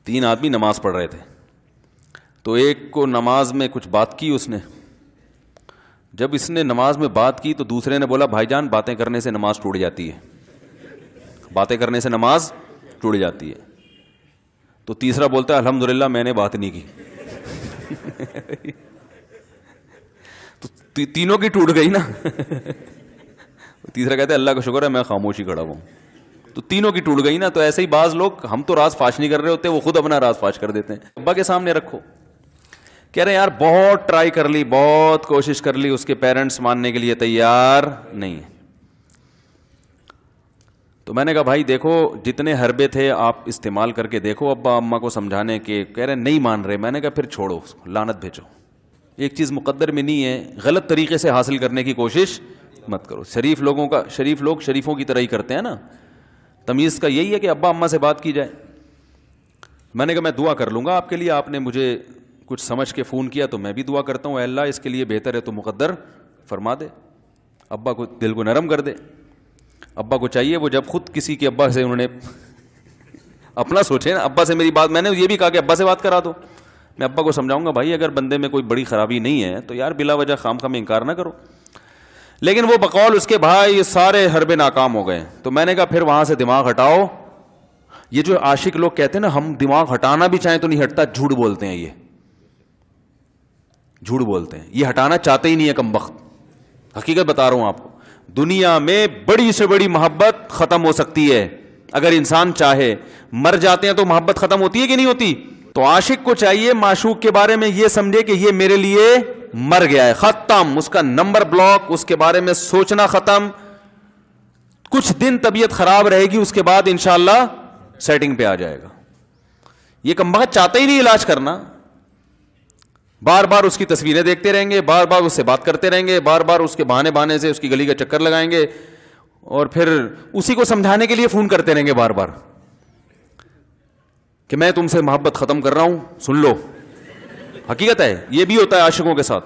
3 آدمی نماز پڑھ رہے تھے, تو ایک کو نماز میں کچھ بات کی اس نے. جب اس نے نماز میں بات کی تو دوسرے نے بولا بھائی جان باتیں کرنے سے نماز ٹوٹ جاتی ہے, باتیں کرنے سے نماز ٹوٹ جاتی ہے. تو تیسرا بولتا ہے الحمدللہ میں نے بات نہیں کی. تو تینوں کی ٹوٹ گئی نا. تیسرا کہتا ہے اللہ کا شکر ہے میں خاموشی کھڑا ہوں. تو تینوں کی ٹوٹ گئی نا. تو ایسے ہی بعض لوگ, ہم تو راز فاش نہیں کر رہے ہوتے, وہ خود اپنا راز فاش کر دیتے ہیں. ابا کے سامنے رکھو, کہہ رہے ہیں یار بہت ٹرائی کر لی, بہت کوشش کر لی, اس کے پیرنٹس ماننے کے لیے تیار نہیں. تو میں نے کہا بھائی دیکھو جتنے حربے تھے آپ استعمال کر کے دیکھو ابا اماں کو سمجھانے کے. کہہ رہے نہیں مان رہے. میں نے کہا پھر چھوڑو اس کو, لعنت بھیجو. ایک چیز مقدر میں نہیں ہے, غلط طریقے سے حاصل کرنے کی کوشش مت کرو. شریف لوگ شریفوں کی طرح ہی کرتے ہیں نا. تمیز کا یہی ہے کہ ابا اماں سے بات کی جائے. میں نے کہا میں دعا کر لوں گا آپ کے لیے, آپ نے مجھے کچھ سمجھ کے فون کیا تو میں بھی دعا کرتا ہوں, اے اللہ اس کے لیے بہتر ہے تو مقدر فرما دے, ابا کو دل کو نرم کر دے. ابا کو چاہیے وہ جب خود کسی کے ابا سے انہوں نے اپنا سوچے نا, ابا سے میری بات, میں نے یہ بھی کہا کہ ابا سے بات کرا دو. میں ابا کو سمجھاؤں گا بھائی اگر بندے میں کوئی بڑی خرابی نہیں ہے تو یار بلا وجہ خام خام انکار نہ کرو. لیکن وہ بقول اس کے بھائی سارے حربے ناکام ہو گئے. تو میں نے کہا پھر وہاں سے دماغ ہٹاؤ. یہ جو عاشق لوگ کہتے ہیں نا ہم دماغ ہٹانا بھی چاہیں تو نہیں ہٹتا, جھوٹ بولتے ہیں. یہ جھوٹ بولتے ہیں, یہ ہٹانا چاہتے ہی نہیں ہے کمبخت. حقیقت بتا رہا ہوں آپ کو, دنیا میں بڑی سے بڑی محبت ختم ہو سکتی ہے اگر انسان چاہے. مر جاتے ہیں تو محبت ختم ہوتی ہے کہ نہیں ہوتی؟ تو عاشق کو چاہیے معشوق کے بارے میں یہ سمجھے کہ یہ میرے لیے مر گیا ہے, ختم, اس کا نمبر بلاک, اس کے بارے میں سوچنا ختم. کچھ دن طبیعت خراب رہے گی, اس کے بعد انشاءاللہ سیٹنگ پہ آ جائے گا. یہ کمبخت چاہتا ہی نہیں علاج کرنا, بار بار اس کی تصویریں دیکھتے رہیں گے, بار بار اس سے بات کرتے رہیں گے, بار بار اس کے بہانے سے اس کی گلی کا چکر لگائیں گے, اور پھر اسی کو سمجھانے کے لیے فون کرتے رہیں گے بار بار کہ میں تم سے محبت ختم کر رہا ہوں, سن لو. حقیقت ہے یہ بھی ہوتا ہے عاشقوں کے ساتھ.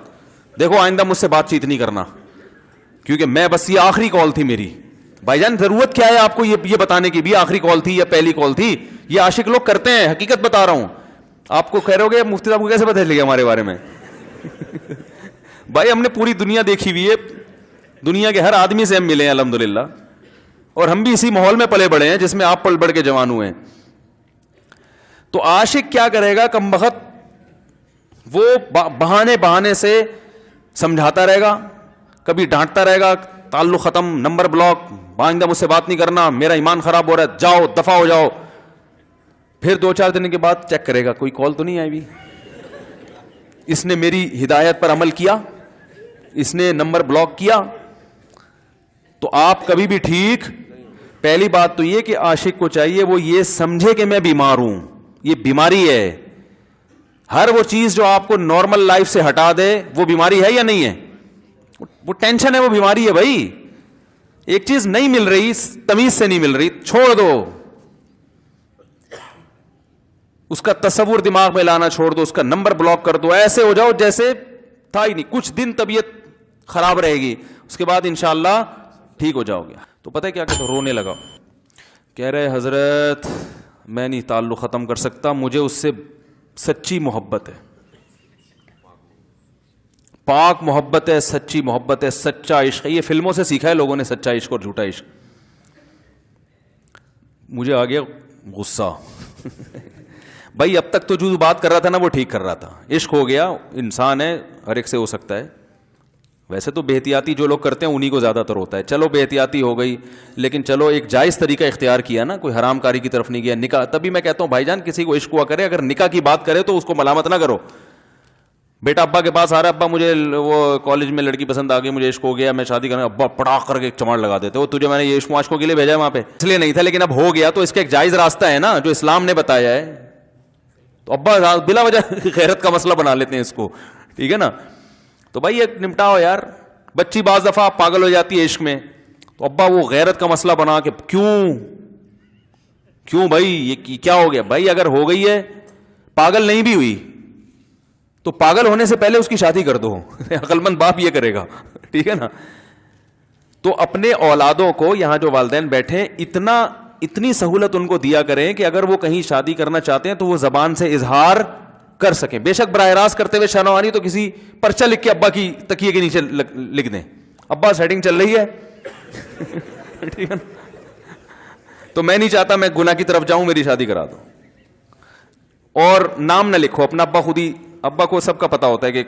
دیکھو آئندہ مجھ سے بات چیت نہیں کرنا کیونکہ میں بس یہ آخری کال تھی میری. بھائی جان ضرورت کیا ہے آپ کو یہ بتانے کی بھی آخری کال تھی یا پہلی کال تھی؟ یہ عاشق لوگ کرتے ہیں, حقیقت بتا رہا ہوں. آپ کو کہہ رہے ہو گے مفتی صاحب کو کیسے پتہ چل گیا ہمارے بارے میں؟ بھائی ہم نے پوری دنیا دیکھی ہوئی ہے, دنیا کے ہر آدمی سے ہم ملے ہیں الحمدللہ, اور ہم بھی اسی ماحول میں پلے بڑے ہیں جس میں آپ پل بڑھ کے جوان ہوئے ہیں. تو عاشق کیا کرے گا کمبخت, وہ بہانے سے سمجھاتا رہے گا, کبھی ڈانٹتا رہے گا, تعلق ختم, نمبر بلاک, آئندہ مجھ سے بات نہیں کرنا, میرا ایمان خراب ہو رہا ہے, جاؤ دفع ہو جاؤ. پھر 2-4 دن کے بعد چیک کرے گا کوئی کال تو نہیں آئی بھی, اس نے میری ہدایت پر عمل کیا, اس نے نمبر بلاک کیا. تو آپ کبھی بھی ٹھیک. پہلی بات تو یہ کہ عاشق کو چاہیے وہ یہ سمجھے کہ میں بیمار ہوں, یہ بیماری ہے. ہر وہ چیز جو آپ کو نارمل لائف سے ہٹا دے وہ بیماری ہے یا نہیں ہے؟ وہ ٹینشن ہے, وہ بیماری ہے بھائی. ایک چیز نہیں مل رہی, تمیز سے نہیں مل رہی, چھوڑ دو, اس کا تصور دماغ میں لانا چھوڑ دو, اس کا نمبر بلاک کر دو, ایسے ہو جاؤ جیسے تھا ہی نہیں. کچھ دن طبیعت خراب رہے گی, اس کے بعد انشاءاللہ ٹھیک ہو جاؤ گے. تو پتہ ہے کیا کہتے, رونے لگا. کہہ رہے حضرت میں نہیں تعلق ختم کر سکتا, مجھے اس سے سچی محبت ہے, پاک محبت ہے, سچی محبت ہے, سچا عشق ہے. یہ فلموں سے سیکھا ہے لوگوں نے, سچا عشق اور جھوٹا عشق. مجھے آ گیا غصہ. بھائی اب تک تو جو بات کر رہا تھا نا وہ ٹھیک کر رہا تھا, عشق ہو گیا, انسان ہے, ہر ایک سے ہو سکتا ہے. ویسے تو بے احتیاطی جو لوگ کرتے ہیں انہی کو زیادہ تر ہوتا ہے. چلو بے احتیاطی ہو گئی, لیکن چلو ایک جائز طریقہ اختیار کیا نا, کوئی حرام کاری کی طرف نہیں گیا. نکاح, تبھی میں کہتا ہوں بھائی جان کسی کو عشق ہوا کرے, اگر نکاح کی بات کرے تو اس کو ملامت نہ کرو. بیٹا ابا کے پاس آ رہا ہے, ابا مجھے وہ کالج میں لڑکی پسند آ گئی, مجھے عشق ہو گیا, میں شادی کرنا. ابا پڑاخ کر کے ایک چماڑ لگا دیتے, وہ تجھے میں نے یہ عشق معاشقوں کے لیے بھیجا ہے وہاں پہ, اس لیے نہیں تھا, لیکن اب ہو گیا تو اس کا ایک جائز راستہ ہے نا جو اسلام نے بتایا ہے. تو ابا بلا وجہ غیرت کا مسئلہ بنا لیتے ہیں اس کو, ٹھیک ہے نا. تو بھائی ایک نمٹاؤ یار. بچی بعض دفعہ پاگل ہو جاتی ہے عشق میں, تو ابا وہ غیرت کا مسئلہ بنا کے کیوں بھائی یہ کیا ہو گیا؟ بھائی اگر ہو گئی ہے, پاگل نہیں بھی ہوئی تو پاگل ہونے سے پہلے اس کی شادی کر دو. عقل مند باپ یہ کرے گا, ٹھیک ہے نا. تو اپنے اولادوں کو, یہاں جو والدین بیٹھے, اتنا اتنی سہولت ان کو دیا کریں کہ اگر وہ کہیں شادی کرنا چاہتے ہیں تو وہ زبان سے اظہار کر سکیں. بے شک براہ راست کرتے ہوئے شرمانی تو کسی پرچہ لکھ کے ابا کی تکیے کے نیچے لکھ دیں, ابا سیٹنگ چل رہی ہے ٹھیک ہے نا, تو میں نہیں چاہتا میں گناہ کی طرف جاؤں, میری شادی کرا دو. اور نام نہ لکھو اپنا, ابا خود ہی, ابا کو سب کا پتا ہوتا ہے کہ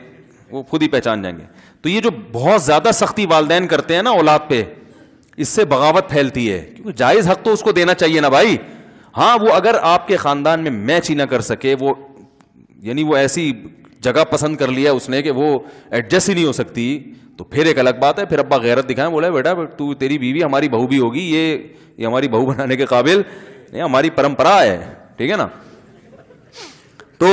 وہ خود ہی پہچان جائیں گے. تو یہ جو بہت زیادہ سختی والدین کرتے ہیں نا اولاد پہ, اس سے بغاوت پھیلتی ہے, کیونکہ جائز حق تو اس کو دینا چاہیے نا بھائی. ہاں وہ اگر آپ کے خاندان میں میچ ہی نہ کر سکے, وہ یعنی وہ ایسی جگہ پسند کر لیا اس نے کہ وہ ایڈجسٹ ہی نہیں ہو سکتی, تو پھر ایک الگ بات ہے. پھر ابا غیرت دکھائیں, بولا بیٹا تو تیری بیوی ہماری بہو بھی ہوگی, یہ ہماری بہو بنانے کے قابل, یہ ہماری پرمپرا ہے, ٹھیک ہے نا. تو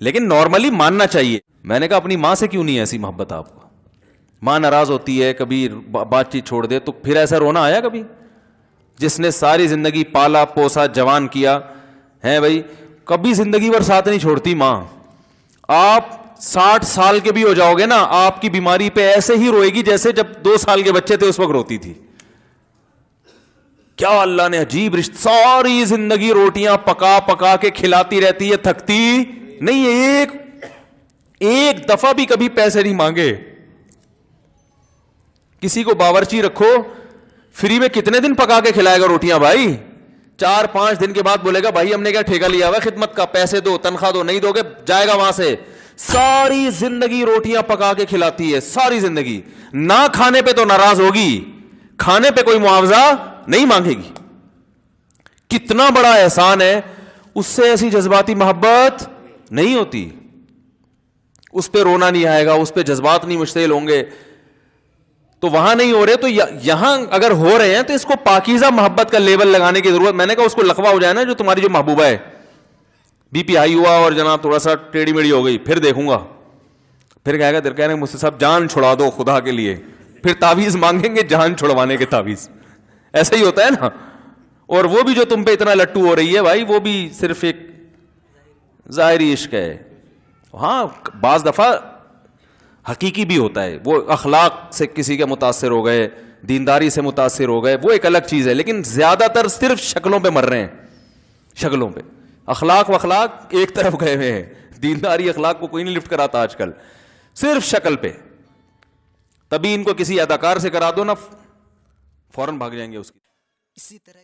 لیکن نارملی ماننا چاہیے. میں نے کہا اپنی ماں سے کیوں نہیں ایسی محبت آپ کو؟ ماں ناراض ہوتی ہے, کبھی بات چیت چھوڑ دے, تو پھر ایسا رونا آیا کبھی؟ جس نے ساری زندگی پالا پوسا جوان کیا ہے بھائی, کبھی زندگی بھر ساتھ نہیں چھوڑتی ماں. آپ 60 سال کے بھی ہو جاؤ گے نا, آپ کی بیماری پہ ایسے ہی روئے گی جیسے جب 2 سال کے بچے تھے اس وقت روتی تھی. کیا اللہ نے عجیب رشتہ, ساری زندگی روٹیاں پکا پکا کے کھلاتی رہتی ہے, تھکتی نہیں ہے, ایک دفعہ بھی کبھی پیسے نہیں مانگے. کسی کو باورچی رکھو, فری میں کتنے دن پکا کے کھلائے گا روٹیاں بھائی؟ 4-5 دن کے بعد بولے گا بھائی ہم نے کیا ٹھیکہ لیا ہوا خدمت کا, پیسے دو, تنخواہ دو, نہیں دو گے جائے گا وہاں سے. ساری زندگی روٹیاں پکا کے کھلاتی ہے, ساری زندگی. نہ کھانے پہ تو ناراض ہوگی, کھانے پہ کوئی معاوضہ نہیں مانگے گی. کتنا بڑا احسان ہے, اس سے ایسی جذباتی محبت نہیں ہوتی. اس پہ رونا نہیں آئے گا, اس پہ جذبات نہیں مشتعل ہوں گے. تو وہاں نہیں ہو رہے, تو یہاں اگر ہو رہے ہیں تو اس کو پاکیزہ محبت کا لیبل لگانے کی ضرورت. میں نے کہا اس کو لقبہ ہو جائے نا, جو تمہاری جو محبوبہ ہے, بی پی ہائی ہوا اور جناب تھوڑا سا ٹیڑھی میڑھی ہو گئی, پھر دیکھوں گا, پھر کہے گا دل کہنے مجھ سے صاحب جان چھڑا دو خدا کے لیے, پھر تعویذ مانگیں گے جان چھڑوانے کے تعویذ. ایسا ہی ہوتا ہے نا. اور وہ بھی جو تم پہ اتنا لٹو ہو رہی ہے بھائی, وہ بھی صرف ایک ظاہری عشق ہے. ہاں بعض دفعہ حقیقی بھی ہوتا ہے, وہ اخلاق سے کسی کے متاثر ہو گئے, دینداری سے متاثر ہو گئے, وہ ایک الگ چیز ہے. لیکن زیادہ تر صرف شکلوں پہ مر رہے ہیں, شکلوں پہ. اخلاق و اخلاق ایک طرف گئے ہوئے ہیں, دینداری اخلاق کو کوئی نہیں لفٹ کراتا آج کل, صرف شکل پہ. تبھی ان کو کسی اداکار سے کرا دو نا, فوراً بھاگ جائیں گے اس کی. اسی طرح